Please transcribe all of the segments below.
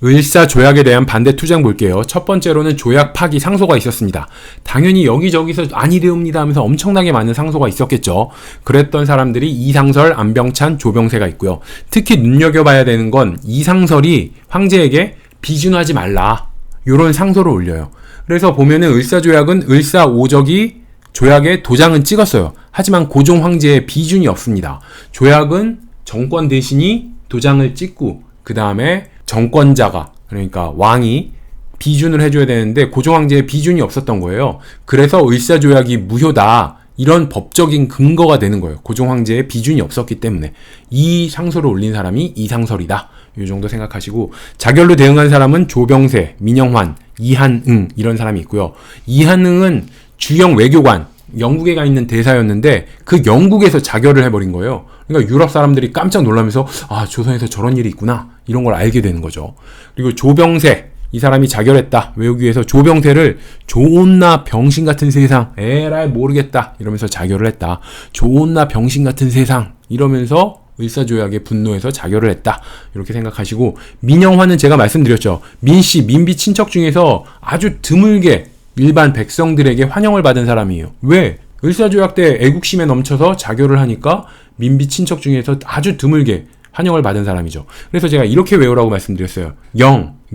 을사조약에 대한 반대 투쟁 볼게요. 첫 번째로는 조약 파기 상소가 있었습니다. 당연히 여기저기서 아니되옵니다 하면서 엄청나게 많은 상소가 있었겠죠. 그랬던 사람들이 이상설, 안병찬, 조병세가 있고요. 특히 눈여겨봐야 되는 건 이상설이 황제에게 비준하지 말라, 요런 상소를 올려요. 그래서 보면은 을사조약은 을사오적이 조약에 도장은 찍었어요. 하지만 고종 황제의 비준이 없습니다. 조약은 정권 대신이 도장을 찍고 그 다음에 정권자가, 그러니까 왕이 비준을 해줘야 되는데 고종 황제의 비준이 없었던 거예요. 그래서 을사조약이 무효다, 이런 법적인 근거가 되는 거예요. 고종 황제의 비준이 없었기 때문에. 이 상소를 올린 사람이 이상설이다, 이 정도 생각하시고, 자결로 대응한 사람은 조병세, 민영환, 이한응 이런 사람이 있고요. 이한응은 주영 외교관, 영국에 가 있는 대사였는데 그 영국에서 자결을 해버린 거예요. 그러니까 유럽 사람들이 깜짝 놀라면서 아, 조선에서 저런 일이 있구나, 이런 걸 알게 되는 거죠. 그리고 조병세, 이 사람이 자결했다, 외우기 위해서 조병세를 좋나 병신 같은 세상, 에라이 모르겠다 이러면서 자결을 했다. 좋나 병신 같은 세상 이러면서 을사조약에 분노해서 자결을 했다, 이렇게 생각하시고, 민영환은 제가 말씀드렸죠. 민씨, 민비 친척 중에서 아주 드물게 일반 백성들에게 환영을 받은 사람이에요. 왜? 을사조약 때 애국심에 넘쳐서 자결을 하니까 민비 친척 중에서 아주 드물게 환영을 받은 사람이죠. 그래서 제가 이렇게 외우라고 말씀드렸어요.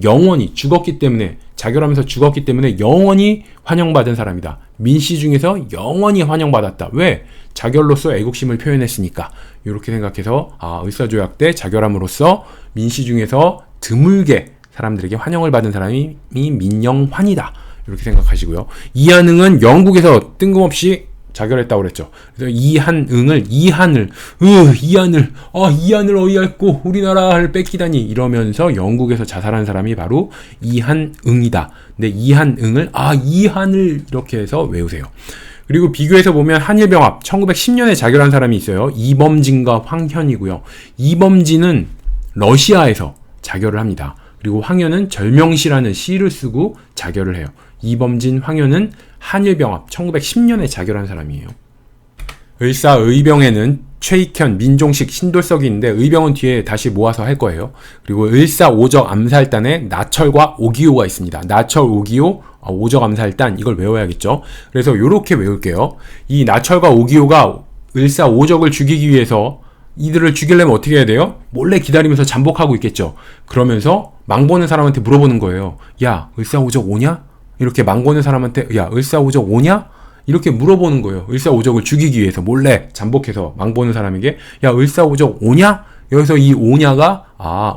영원히 죽었기 때문에, 자결하면서 죽었기 때문에 영원히 환영받은 사람이다. 민씨 중에서 영원히 환영받았다. 왜? 자결로서 애국심을 표현했으니까. 이렇게 생각해서 을사조약 때 자결함으로써 민씨 중에서 드물게 사람들에게 환영을 받은 사람이 민영환이다, 이렇게 생각하시고요. 이한응은 영국에서 뜬금없이 자결했다고 그랬죠. 그래서 이한을 어이없고 우리나라를 뺏기다니 이러면서 영국에서 자살한 사람이 바로 이한응이다. 근데 이한응을 이한을 이렇게 해서 외우세요. 그리고 비교해서 보면 한일병합 1910년에 자결한 사람이 있어요. 이범진과 황현이고요. 이범진은 러시아에서 자결을 합니다. 그리고 황현은 절명시라는 시를 쓰고 자결을 해요. 이범진, 황현은 한일병합 1910년에 자결한 사람이에요. 을사의병에는 최익현, 민종식, 신돌석이 있는데 의병은 뒤에 다시 모아서 할 거예요. 그리고 을사오적 암살단에 나철과 오기오가 있습니다. 나철, 오기오, 오적 암살단, 이걸 외워야겠죠. 그래서 요렇게 외울게요. 이 나철과 오기오가 을사오적을 죽이기 위해서 이들을 죽이려면 어떻게 해야 돼요? 몰래 기다리면서 잠복하고 있겠죠. 그러면서 망보는 사람한테 물어보는 거예요. 야, 을사오적 오냐? 이렇게 망보는 사람한테 야, 을사오적 오냐? 이렇게 물어보는 거예요. 을사오적을 죽이기 위해서 몰래 잠복해서 망보는 사람에게 야, 을사오적 오냐? 여기서 이 오냐가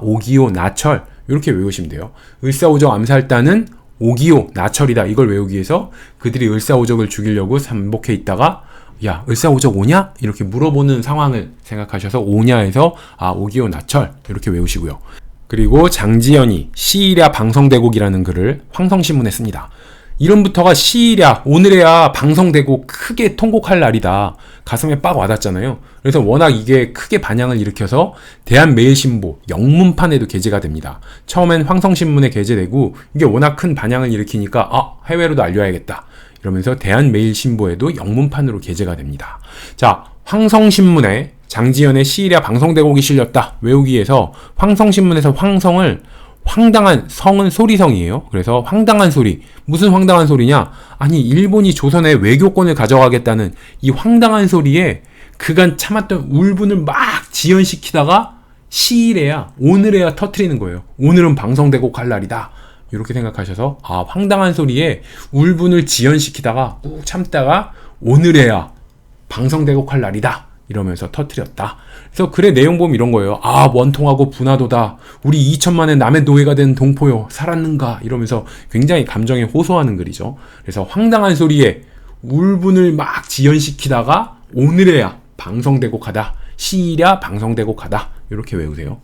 오기오, 나철, 이렇게 외우시면 돼요. 을사오적 암살단은 오기오, 나철이다, 이걸 외우기 위해서 그들이 을사오적을 죽이려고 잠복해 있다가 야, 을사오적 오냐? 이렇게 물어보는 상황을 생각하셔서 오냐에서 오기오, 나철, 이렇게 외우시고요. 그리고 장지연이 시일야 방성대곡이라는 글을 황성신문에 씁니다. 이름부터가 시일야, 오늘에야 방성대곡, 크게 통곡할 날이다, 가슴에 빡 와닿잖아요. 그래서 워낙 이게 크게 반향을 일으켜서 대한매일신보 영문판에도 게재가 됩니다. 처음엔 황성신문에 게재되고 이게 워낙 큰 반향을 일으키니까 해외로도 알려야겠다 이러면서 대한매일신보에도 영문판으로 게재가 됩니다. 자, 황성신문에 장지연의 시일야 방성대곡이 실렸다 외우기 위해서 황성신문에서 황성을 황당한, 성은 소리성이에요. 그래서 황당한 소리, 무슨 황당한 소리냐? 아니, 일본이 조선의 외교권을 가져가겠다는 이 황당한 소리에 그간 참았던 울분을 막 지연시키다가 시일에야, 오늘에야 터트리는 거예요. 오늘은 방성대곡 할 날이다, 이렇게 생각하셔서 황당한 소리에 울분을 지연시키다가 꾹 참다가 오늘에야 방성대곡 할 날이다 이러면서 터트렸다. 그래서 글의 내용 보면 이런 거예요. 원통하고 분하도다. 우리 2천만의 남의 노예가 된 동포요, 살았는가? 이러면서 굉장히 감정에 호소하는 글이죠. 그래서 황당한 소리에 울분을 막 지연시키다가 오늘에야 방성대곡하다, 시일야 방성대곡하다, 이렇게 외우세요.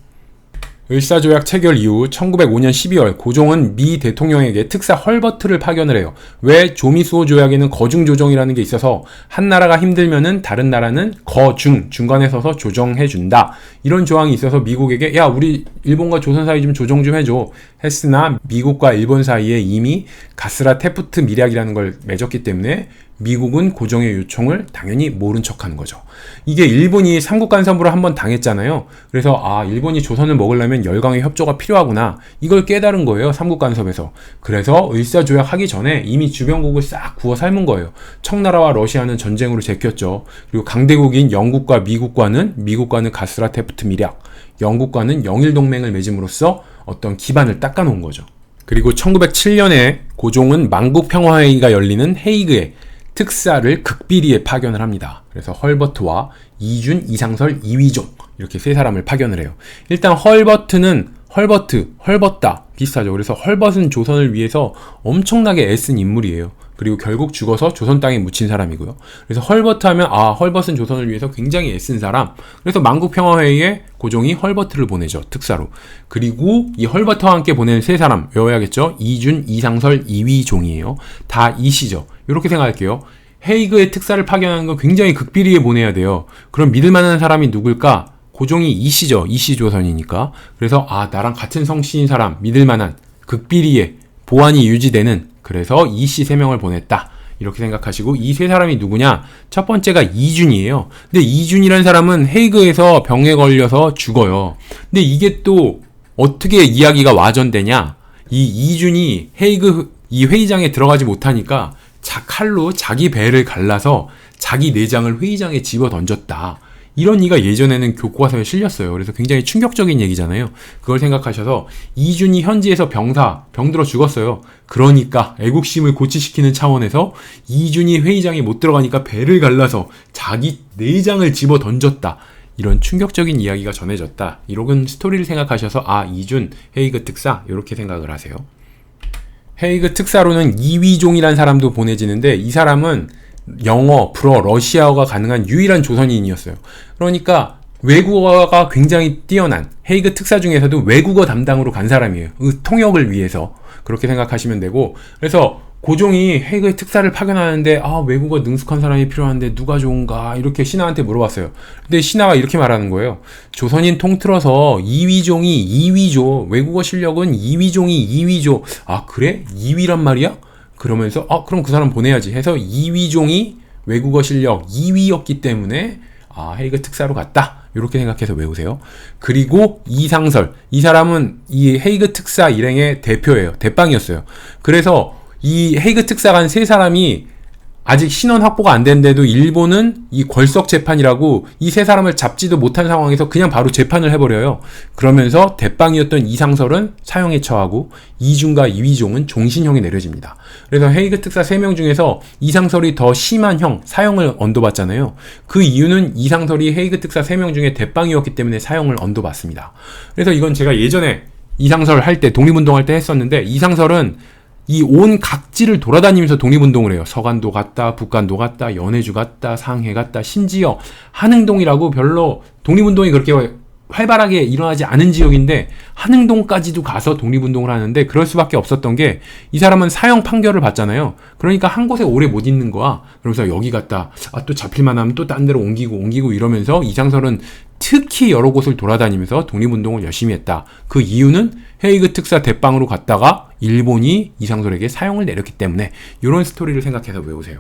을사조약 체결 이후 1905년 12월 고종은 미 대통령에게 특사 헐버트를 파견을 해요. 왜? 조미수호 조약에는 거중조정이라는 게 있어서 한 나라가 힘들면은 다른 나라는 중간에 서서 조정해준다, 이런 조항이 있어서 미국에게 야, 우리 일본과 조선 사이 좀 조정 좀 해줘 했으나 미국과 일본 사이에 이미 가스라 테프트 밀약이라는 걸 맺었기 때문에 미국은 고종의 요청을 당연히 모른 척하는 거죠. 이게 일본이 삼국 간섭으로 한번 당했잖아요. 그래서 일본이 조선을 먹으려면 열강의 협조가 필요하구나. 이걸 깨달은 거예요. 삼국 간섭에서. 그래서 을사조약 하기 전에 이미 주변국을 싹 구워 삶은 거예요. 청나라와 러시아는 전쟁으로 제꼈죠. 그리고 강대국인 영국과 미국과는 가스라 테프트 밀약, 영국과는 영일 동맹을 맺음으로써 어떤 기반을 닦아놓은 거죠. 그리고 1907년에 고종은 만국평화회의가 열리는 헤이그에 특사를 극비리에 파견을 합니다. 그래서 헐버트와 이준, 이상설, 이휘종 이렇게 세 사람을 파견을 해요. 일단 헐버다 비슷하죠. 그래서 헐벗은 조선을 위해서 엄청나게 애쓴 인물이에요. 그리고 결국 죽어서 조선 땅에 묻힌 사람이고요. 그래서 헐버트 하면 헐벗은 조선을 위해서 굉장히 애쓴 사람. 그래서 만국평화회의에 고종이 헐버트를 보내죠. 특사로. 그리고 이 헐버트와 함께 보낸 세 사람 외워야겠죠. 이준, 이상설, 이휘종이에요. 다 이시죠. 이렇게 생각할게요. 헤이그에 특사를 파견하는 건 굉장히 극비리에 보내야 돼요. 그럼 믿을 만한 사람이 누굴까? 고종이 이시죠. 이시조선이니까. 그래서 나랑 같은 성씨인 사람, 믿을 만한 극비리에 보안이 유지되는, 그래서 이씨 3명을 보냈다. 이렇게 생각하시고, 이 세 사람이 누구냐? 첫 번째가 이준이에요. 근데 이준이라는 사람은 헤이그에서 병에 걸려서 죽어요. 근데 이게 또 어떻게 이야기가 와전되냐? 이 이준이 헤이그 이 회의장에 들어가지 못하니까 칼로 자기 배를 갈라서 자기 내장을 회의장에 집어 던졌다. 이런 이가 예전에는 교과서에 실렸어요. 그래서 굉장히 충격적인 얘기잖아요. 그걸 생각하셔서 이준이 현지에서 병들어 죽었어요. 그러니까 애국심을 고취시키는 차원에서 이준이 회의장에 못 들어가니까 배를 갈라서 자기 내장을 집어 던졌다. 이런 충격적인 이야기가 전해졌다. 이런 스토리를 생각하셔서 이준, 헤이그 특사 이렇게 생각을 하세요. 헤이그 특사로는 이휘종이라는 사람도 보내지는데 이 사람은 영어, 불어, 러시아어가 가능한 유일한 조선인이었어요. 그러니까 외국어가 굉장히 뛰어난 헤이그 특사 중에서도 외국어 담당으로 간 사람이에요. 통역을 위해서. 그렇게 생각하시면 되고, 그래서 고종이 헤이그의 특사를 파견하는데 외국어 능숙한 사람이 필요한데 누가 좋은가 이렇게 신하한테 물어봤어요. 근데 신하가 이렇게 말하는 거예요. 조선인 통틀어서 이휘종이 이휘조, 외국어 실력은 이휘종이 이휘조. 그래? 이휘란 말이야? 그러면서 그럼 그 사람 보내야지 해서 이휘종이 외국어 실력 2위였기 때문에 헤이그 특사로 갔다. 이렇게 생각해서 외우세요. 그리고 이상설, 이 사람은 이 헤이그 특사 일행의 대표예요. 대빵이었어요. 그래서 이 헤이그 특사 간 세 사람이 아직 신원 확보가 안 됐는데도 일본은 이 궐석 재판이라고 이 세 사람을 잡지도 못한 상황에서 그냥 바로 재판을 해버려요. 그러면서 대빵이었던 이상설은 사형에 처하고 이준과 이휘종은 종신형이 내려집니다. 그래서 헤이그 특사 3명 중에서 이상설이 더 심한 사형을 언도받잖아요. 그 이유는 이상설이 헤이그 특사 3명 중에 대빵이었기 때문에 사형을 언도받습니다. 그래서 이건 제가 예전에 이상설 할 때, 독립운동할 때 했었는데, 이상설은 이 온 각지를 돌아다니면서 독립운동을 해요. 서간도 갔다, 북간도 갔다, 연해주 갔다, 상해 갔다, 심지어 한흥동이라고 별로 독립운동이 그렇게 활발하게 일어나지 않은 지역인데 한흥동까지도 가서 독립운동을 하는데, 그럴 수밖에 없었던 게 이 사람은 사형 판결을 받잖아요. 그러니까 한 곳에 오래 못 있는 거야. 그러면서 여기 갔다 또 잡힐만 하면 또 딴 데로 옮기고 이러면서 이상설은 특히 여러 곳을 돌아다니면서 독립운동을 열심히 했다. 그 이유는 헤이그 특사 대빵으로 갔다가 일본이 이상설에게 사형을 내렸기 때문에, 이런 스토리를 생각해서 외우세요.